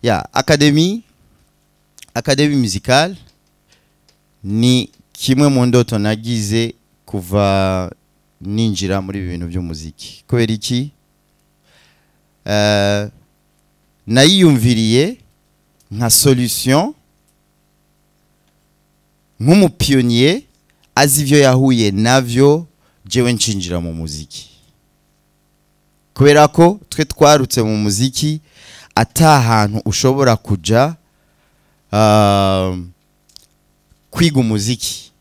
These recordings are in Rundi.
ya académie musicale ni kimwe mu ndoto nagize kuva ninjira muri ibintu by'umuziki. Kubera iki? Nayiyumviriye nka solution nk'umupionnier azi ivyo yahuye navyo jewe nshinjira mu muziki. Kubera ko twe twarutse mu muziki atahantu ushobora kuja kwiga umuziki,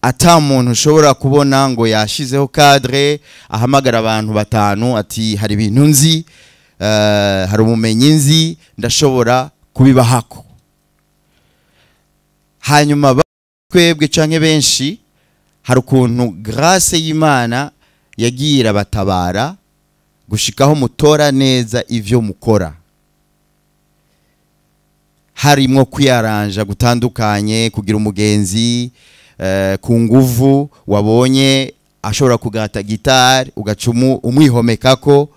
ata muntu ushobora kubona ngo yashizeho cadre ahamagara abantu batanu ati hari ibintu nzi, hari ubumenyi nzi ndashobora kubibahako. Hanyuma twebwe canke benshi hari ukuntu grâce y'Imana yagira batabara gushikaho mutora neza ivyo mukora. Harimwo kwiyaranja gutandukanye, kugira umugenzi ku nguvu wabonye ashobora kugata gitari ugaca umwihomekako,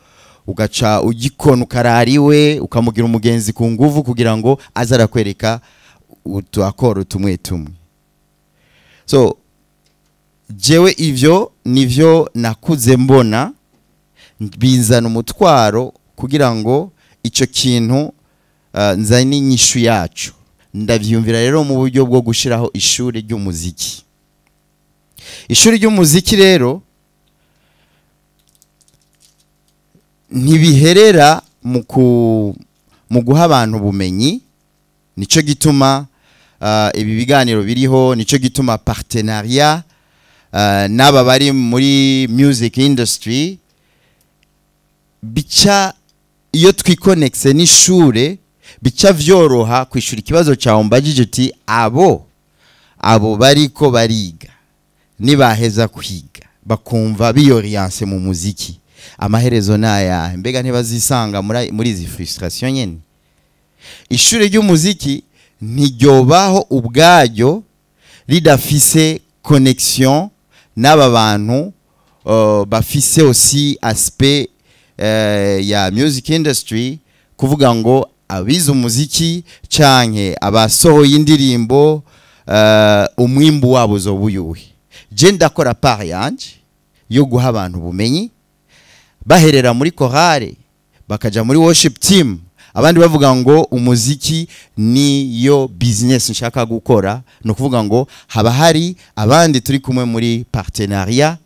ugaca ugikona ukarariwe ukamugira umugenzi ku nguvu kugira ngo azara kwereka utuakoro tumwe tumwe. So jewe ivyo nivyo nakuze mbona binzana umutwaro kugira ngo ico kintu nzani inyishu yacu. Ndavyumvira rero mu buryo bwo gushiraho ishuri ry'umuziki. Ishuri ry'umuziki rero ntibiherera mu guha abantu ubumenyi. Nico gituma ibi biganiro biriho, nico gituma partenariat n'aba bari muri music industry bica iyo twikonexe n'ishure bica vyoroha kwishura ikibazo cyawe mbajije uti abo bariko bariga nibaheza kwiga bakumva biyoriense mu muziki amaherezo naya mbega ntibazisanga muri izi frustration nyene. Ishuri ry'umuziki ntiryobaho ubwaryo ridafise connexion n'aba bantu bafise aussi aspect ya music industry, kuvuga ngo abize umuziki canke abasohoye indirimbo umwimbu wabo zobuyuhe. Je ndakora part yanje yo guha abantu bumenyi, baherera muri chorale bakaja muri worship team, abandi bavuga ngo umuziki niyo business nshaka gukora. No kuvuga ngo haba hari abandi turi kumwe muri partenariat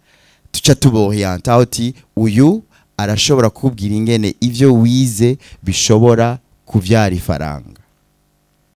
tuca tuborienta oti uyu arashobora kubwira ingene ivyo wize bishobora kuvyara ifaranga.